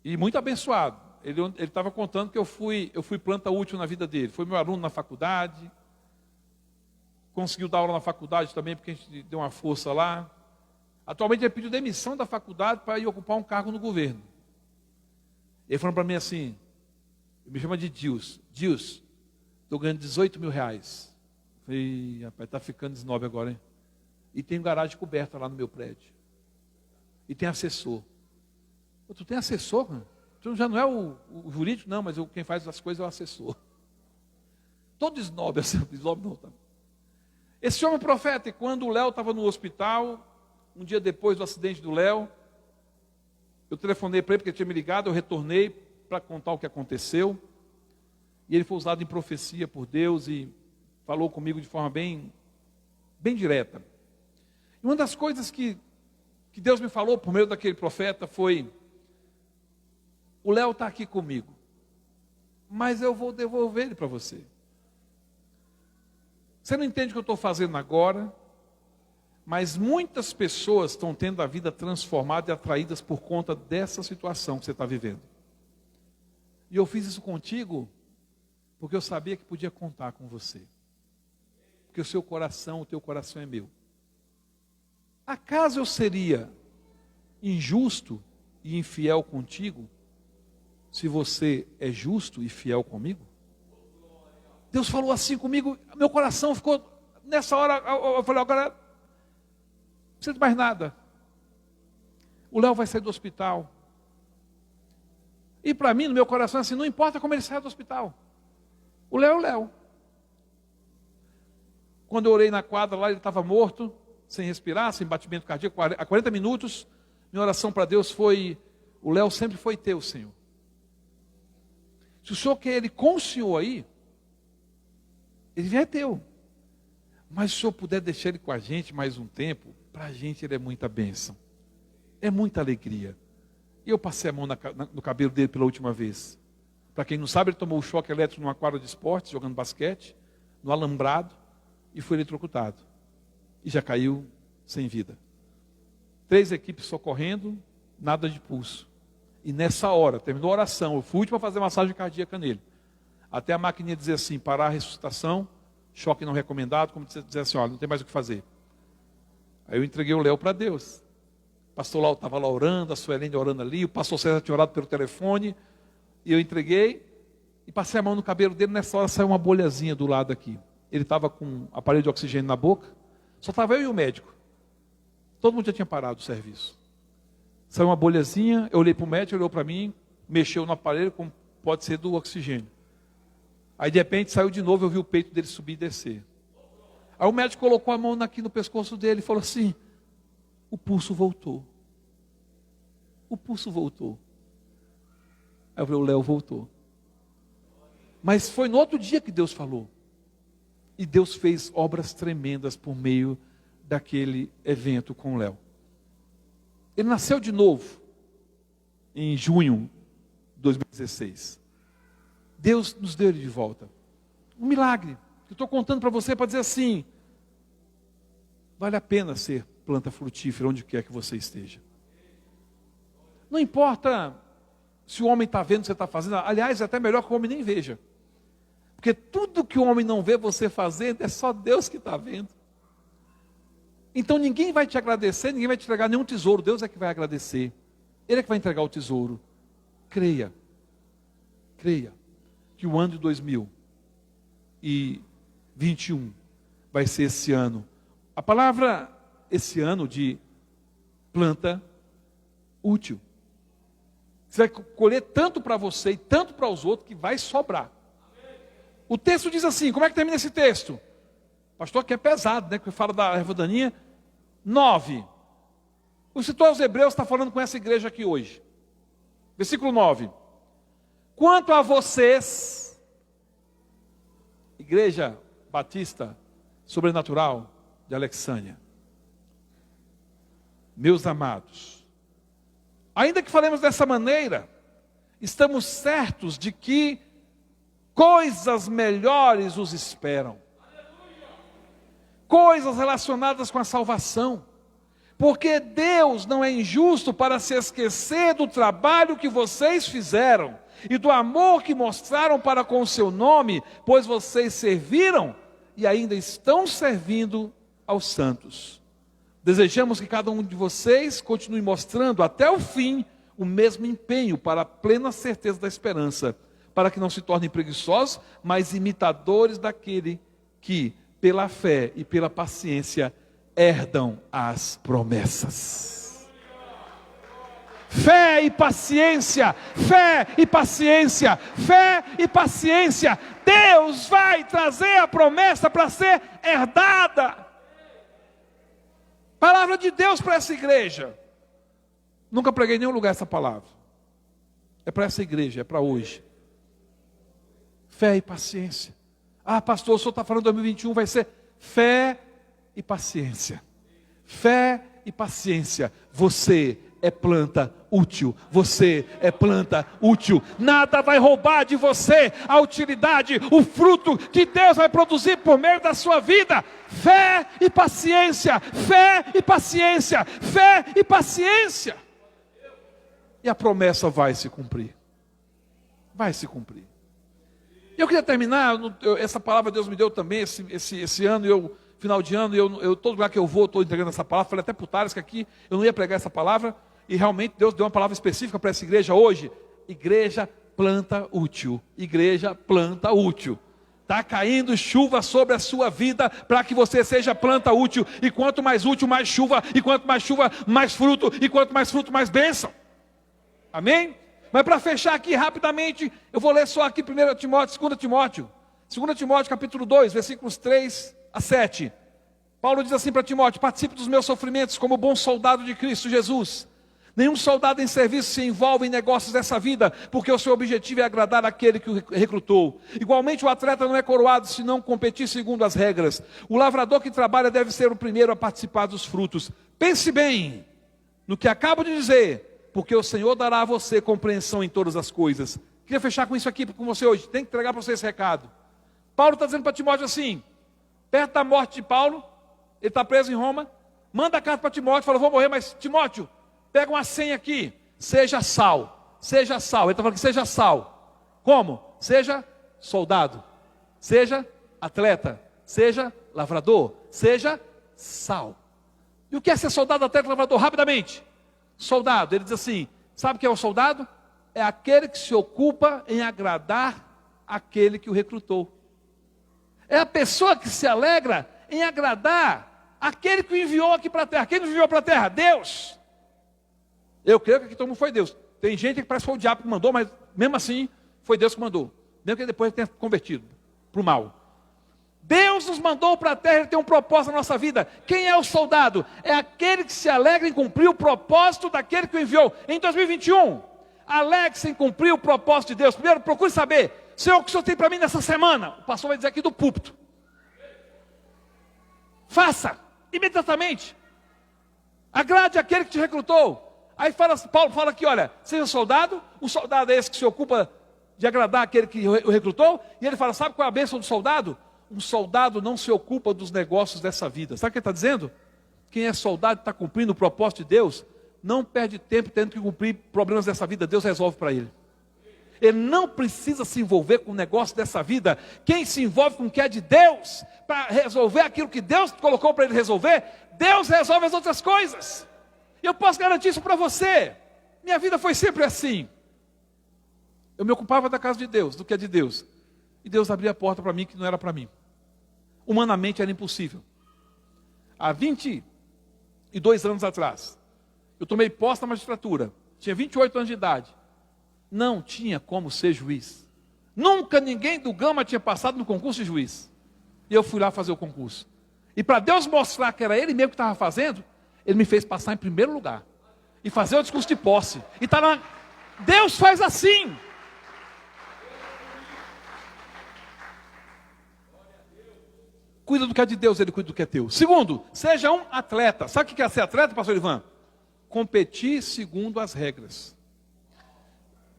E muito abençoado. Ele estava contando que eu fui planta útil na vida dele. Foi meu aluno na faculdade. Conseguiu dar aula na faculdade também, porque a gente deu uma força lá. Atualmente ele pediu demissão da faculdade para ir ocupar um cargo no governo. Ele falou para mim assim, me chama de Dios. Dios, estou ganhando 18 mil reais. Falei, rapaz, está ficando 19 agora, hein? E tem garagem coberta lá no meu prédio. E tem assessor. Pô, tu tem assessor, mano? Tu já não é o jurídico, não, mas quem faz as coisas é o assessor. Todo esnobe, assim, esnobe não, tá? Esse homem profeta, e quando o Léo estava no hospital, um dia depois do acidente do Léo, eu telefonei para ele, porque ele tinha me ligado, eu retornei para contar o que aconteceu. E ele foi usado em profecia por Deus e falou comigo de forma bem direta. E uma das coisas que Deus me falou por meio daquele profeta foi: o Léo está aqui comigo, mas eu vou devolver ele para você. Você não entende o que eu estou fazendo agora, mas muitas pessoas estão tendo a vida transformada e atraídas por conta dessa situação que você está vivendo. E eu fiz isso contigo porque eu sabia que podia contar com você. Porque o teu coração é meu. Acaso eu seria injusto e infiel contigo se você é justo e fiel comigo? Deus falou assim comigo, meu coração ficou, nessa hora, eu falei, agora, não precisa de mais nada. O Léo vai sair do hospital. E para mim, no meu coração, assim, não importa como ele sai do hospital. O Léo é o Léo. Quando eu orei na quadra lá, ele estava morto, sem respirar, sem batimento cardíaco, há 40 minutos. Minha oração para Deus foi: o Léo sempre foi teu, Senhor. Se o Senhor quer ele com o Senhor aí, ele já é teu. Mas se o Senhor puder deixar ele com a gente mais um tempo, para a gente ele é muita bênção. É muita alegria. E eu passei a mão no cabelo dele pela última vez. Para quem não sabe, ele tomou um choque elétrico numa quadra de esportes, jogando basquete, no alambrado, e foi eletrocutado. E já caiu sem vida. 3 equipes socorrendo, nada de pulso. E nessa hora, terminou a oração, eu fui o último a fazer massagem cardíaca nele. Até a maquininha dizer assim, parar a ressuscitação, choque não recomendado, como dizer assim, olha, não tem mais o que fazer. Aí eu entreguei o Léo para Deus. O pastor Lau estava lá orando, a Suelene orando ali, o pastor César tinha orado pelo telefone, e eu entreguei, e passei a mão no cabelo dele, nessa hora saiu uma bolhazinha do lado aqui. Ele estava com um aparelho de oxigênio na boca, só estava eu e o médico. Todo mundo já tinha parado o serviço. Saiu uma bolhazinha, eu olhei para o médico, olhou para mim, mexeu no aparelho, como pode ser do oxigênio. Aí de repente saiu de novo, eu vi o peito dele subir e descer. Aí o médico colocou a mão aqui no pescoço dele e falou assim: o pulso voltou. O pulso voltou. Aí eu falei, o Léo voltou. Mas foi no outro dia que Deus falou. E Deus fez obras tremendas por meio daquele evento com o Léo. Ele nasceu de novo em junho de 2016. Deus nos deu ele de volta. Um milagre. Eu estou contando para você para dizer assim: vale a pena ser planta frutífera onde quer que você esteja. Não importa se o homem está vendo o que você está fazendo. Aliás, é até melhor que o homem nem veja. Porque tudo que o homem não vê você fazendo, é só Deus que está vendo. Então ninguém vai te agradecer, ninguém vai te entregar nenhum tesouro. Deus é que vai agradecer. Ele é que vai entregar o tesouro. Creia que o ano de 2021 vai ser esse ano. A palavra esse ano de planta útil. Você vai colher tanto para você e tanto para os outros que vai sobrar. O texto diz assim, como é que termina esse texto? Pastor, que é pesado, né? Que fala da erva daninha. 9. O escritor aos Hebreus está falando com essa igreja aqui hoje. Versículo 9. Quanto a vocês, Igreja Batista Sobrenatural de Alexânia, meus amados, ainda que falemos dessa maneira, estamos certos de que coisas melhores os esperam. Coisas relacionadas com a salvação. Porque Deus não é injusto para se esquecer do trabalho que vocês fizeram e do amor que mostraram para com o seu nome, pois vocês serviram e ainda estão servindo aos santos. Desejamos que cada um de vocês continue mostrando até o fim o mesmo empenho para a plena certeza da esperança, para que não se tornem preguiçosos, mas imitadores daquele que, pela fé e pela paciência, herdam as promessas. Fé e paciência, fé e paciência, fé e paciência. Deus vai trazer a promessa para ser herdada. Palavra de Deus para essa igreja. Nunca preguei em nenhum lugar essa palavra. É para essa igreja, é para hoje. Fé e paciência. Ah, pastor, o senhor está falando 2021 vai ser fé e paciência. Fé e paciência. Você é planta útil. Você é planta útil. Nada vai roubar de você a utilidade, o fruto que Deus vai produzir por meio da sua vida. Fé e paciência. Fé e paciência. Fé e paciência. E a promessa vai se cumprir. Vai se cumprir. Eu queria terminar, essa palavra Deus me deu também esse ano, final de ano, todo lugar que eu vou, estou entregando essa palavra. Falei até para o Tales que aqui eu não ia pregar essa palavra, e realmente Deus deu uma palavra específica para essa igreja hoje. Igreja planta útil. Igreja planta útil. Está caindo chuva sobre a sua vida para que você seja planta útil. E quanto mais útil, mais chuva. E quanto mais chuva, mais fruto. E quanto mais fruto, mais bênção. Amém? Mas para fechar aqui rapidamente, eu vou ler só aqui 1 Timóteo, 2 Timóteo. 2 Timóteo capítulo 2, versículos 3 a 7. Paulo diz assim para Timóteo: participe dos meus sofrimentos como bom soldado de Cristo Jesus. Nenhum soldado em serviço se envolve em negócios dessa vida, porque o seu objetivo é agradar aquele que o recrutou. Igualmente o atleta não é coroado se não competir segundo as regras. O lavrador que trabalha deve ser o primeiro a participar dos frutos. Pense bem no que acabo de dizer, porque o Senhor dará a você compreensão em todas as coisas. Queria fechar com isso aqui com você hoje. Tem que entregar para você esse recado. Paulo está dizendo para Timóteo assim, perto da morte de Paulo, ele está preso em Roma, manda a carta para Timóteo, fala: vou morrer, mas Timóteo, pega uma senha aqui, seja sal, seja sal. Ele está falando que seja sal. Como? Seja soldado, seja atleta, seja lavrador, seja sal. E o que é ser soldado, atleta, lavrador? Rapidamente. Soldado, ele diz assim, sabe o que é o soldado? É aquele que se ocupa em agradar aquele que o recrutou. É a pessoa que se alegra em agradar aquele que o enviou aqui para a terra. Quem nos enviou para a terra? Deus. Eu creio que aqui todo mundo foi Deus. Tem gente que parece que foi o diabo que mandou, mas mesmo assim foi Deus que mandou. Mesmo que depois ele tenha convertido para o mal. Deus nos mandou para a terra, Ele tem um propósito na nossa vida. Quem é o soldado? É aquele que se alegra em cumprir o propósito daquele que o enviou. Em 2021, alegre-se em cumprir o propósito de Deus. Primeiro, procure saber, Senhor, o que o Senhor tem para mim nessa semana? O pastor vai dizer aqui do púlpito. Faça, imediatamente. Agrade aquele que te recrutou. Aí Paulo fala aqui, olha, seja soldado. O soldado é esse que se ocupa de agradar aquele que o recrutou. E ele fala, sabe qual é a bênção do soldado? um soldado não se ocupa dos negócios dessa vida. Sabe o que ele está dizendo? Quem é soldado e está cumprindo o propósito de Deus, não perde tempo tendo que cumprir problemas dessa vida, Deus resolve para ele. Ele não precisa se envolver com o negócio dessa vida. Quem se envolve com o que é de Deus, para resolver aquilo que Deus colocou para ele resolver, Deus resolve as outras coisas. E eu posso garantir isso para você. Minha vida foi sempre assim. Eu me ocupava da casa de Deus, do que é de Deus. E Deus abria a porta para mim que não era para mim. Humanamente era impossível. Há 22 anos atrás, eu tomei posse na magistratura. Tinha 28 anos de idade. Não tinha como ser juiz. Nunca ninguém do Gama tinha passado no concurso de juiz. E eu fui lá fazer o concurso. E para Deus mostrar que era Ele mesmo que estava fazendo, Ele me fez passar em primeiro lugar. E fazer o discurso de posse. E tá lá. Deus faz assim. Cuida do que é de Deus, Ele cuida do que é teu. Segundo, seja um atleta. Sabe o que é ser atleta, pastor Ivan? Competir segundo as regras.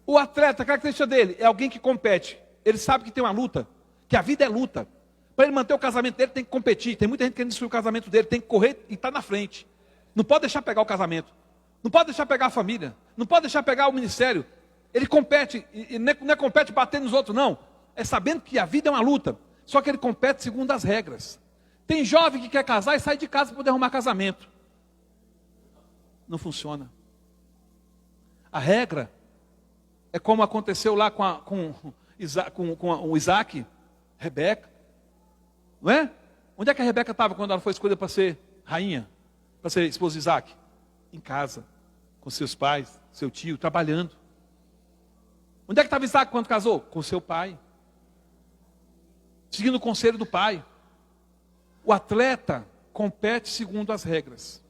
O atleta, a característica dele é alguém que compete. Ele sabe que tem uma luta, que a vida é luta. Para ele manter o casamento dele, tem que competir. Tem muita gente querendo destruir o casamento dele, tem que correr e estar na frente. Não pode deixar pegar o casamento. Não pode deixar pegar a família. Não pode deixar pegar o ministério. Ele compete, e não é compete batendo nos outros, não. É sabendo que a vida é uma luta. Só que ele compete segundo as regras. Tem jovem que quer casar e sai de casa para poder arrumar casamento. Não funciona. A regra é como aconteceu lá com o Isaac, Rebeca. Não é? Onde é que a Rebeca estava quando ela foi escolhida para ser rainha? Para ser esposa de Isaac? Em casa, com seus pais, seu tio, trabalhando. Onde é que estava Isaac quando casou? Com seu pai. Seguindo o conselho do pai. O atleta compete segundo as regras.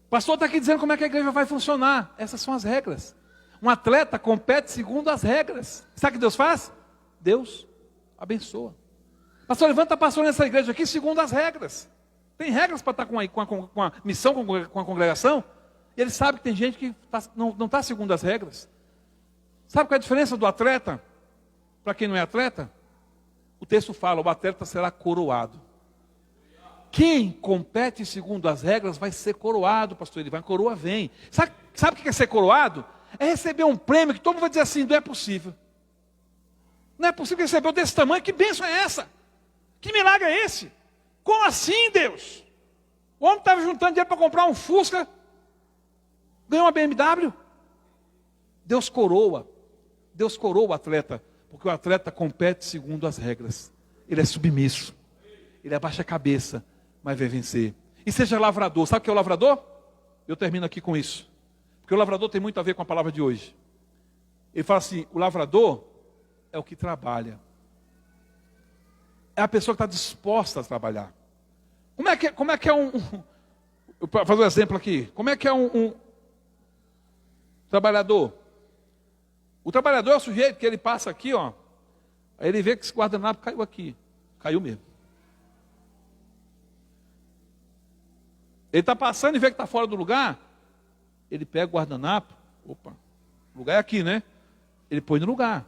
O pastor está aqui dizendo como é que a igreja vai funcionar. Essas são as regras. Um atleta compete segundo as regras. Sabe o que Deus faz? Deus abençoa. Pastor, levanta pastor nessa igreja aqui segundo as regras. Tem regras para estar com a missão, com a congregação. E ele sabe que tem gente que não está segundo as regras. Sabe qual é a diferença do atleta para quem não é atleta? O texto fala, o atleta será coroado. Quem compete segundo as regras vai ser coroado, pastor. Ele vai, coroa vem. Sabe o que é ser coroado? É receber um prêmio que todo mundo vai dizer assim, não é possível. Não é possível receber desse tamanho, que bênção é essa? Que milagre é esse? Como assim, Deus? O homem estava juntando dinheiro para comprar um Fusca, ganhou uma BMW. Deus coroa o atleta, porque o atleta compete segundo as regras. Ele é submisso, ele abaixa a cabeça, mas vai vencer. E seja lavrador. Sabe o que é o lavrador? Eu termino aqui com isso. Porque o lavrador tem muito a ver com a palavra de hoje. Ele fala assim, o lavrador é o que trabalha. É a pessoa que está disposta a trabalhar. Como é que é um... Eu vou fazer um exemplo aqui. Como é que é um trabalhador? O trabalhador é o sujeito que ele passa aqui, ó. Aí ele vê que esse guardanapo caiu aqui. Caiu mesmo. Ele está passando e vê que está fora do lugar. Ele pega o guardanapo. Opa, o lugar é aqui, né? Ele põe no lugar.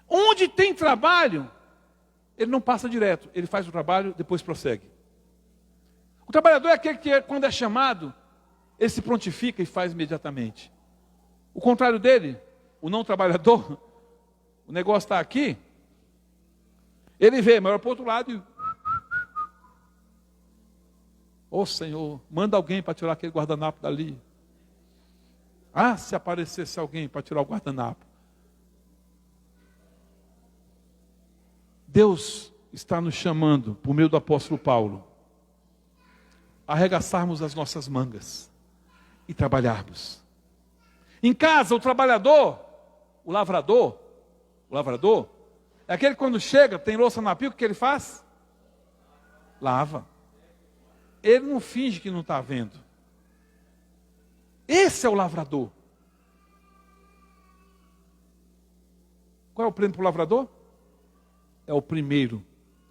Onde tem trabalho, ele não passa direto. Ele faz o trabalho, depois prossegue. O trabalhador é aquele que, quando é chamado, ele se prontifica e faz imediatamente. O contrário dele, o não trabalhador, o negócio está aqui, ele vê, mas vai para o outro lado e... Ô Senhor, manda alguém para tirar aquele guardanapo dali. Ah, se aparecesse alguém para tirar o guardanapo. Deus está nos chamando, por meio do apóstolo Paulo, a arregaçarmos as nossas mangas e trabalharmos. Em casa, o trabalhador, o lavrador, é aquele que quando chega, tem louça na pia, o que ele faz? Lava. Ele não finge que não está vendo. Esse é o lavrador. Qual é o prêmio para o lavrador? É o primeiro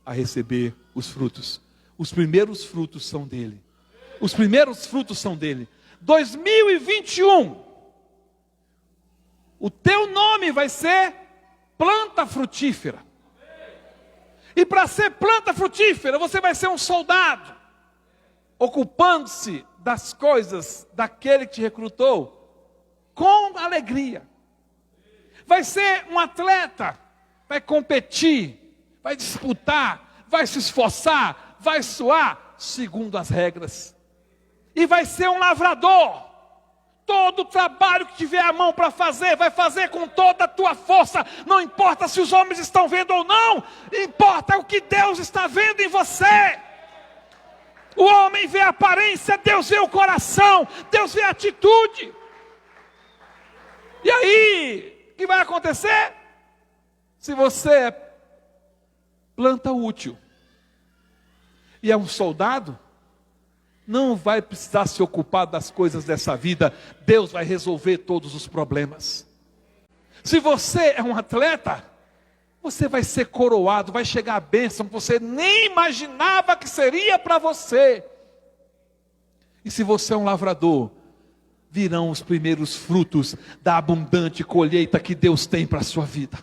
a receber os frutos. Os primeiros frutos são dele. Os primeiros frutos são dele. 2021. O teu nome vai ser planta frutífera. E para ser planta frutífera, você vai ser um soldado, ocupando-se das coisas daquele que te recrutou com alegria. Vai ser um atleta, vai competir, vai disputar, vai se esforçar, vai suar segundo as regras. E vai ser um lavrador. Todo o trabalho que tiver a mão para fazer, vai fazer com toda a tua força. Não importa se os homens estão vendo ou não, importa o que Deus está vendo em você. O homem vê a aparência, Deus vê o coração, Deus vê a atitude. E aí, o que vai acontecer? Se você é planta útil e é um soldado, não vai precisar se ocupar das coisas dessa vida. Deus vai resolver todos os problemas. Se você é um atleta, você vai ser coroado, vai chegar a bênção que você nem imaginava que seria para você. E se você é um lavrador, virão os primeiros frutos da abundante colheita que Deus tem para a sua vida.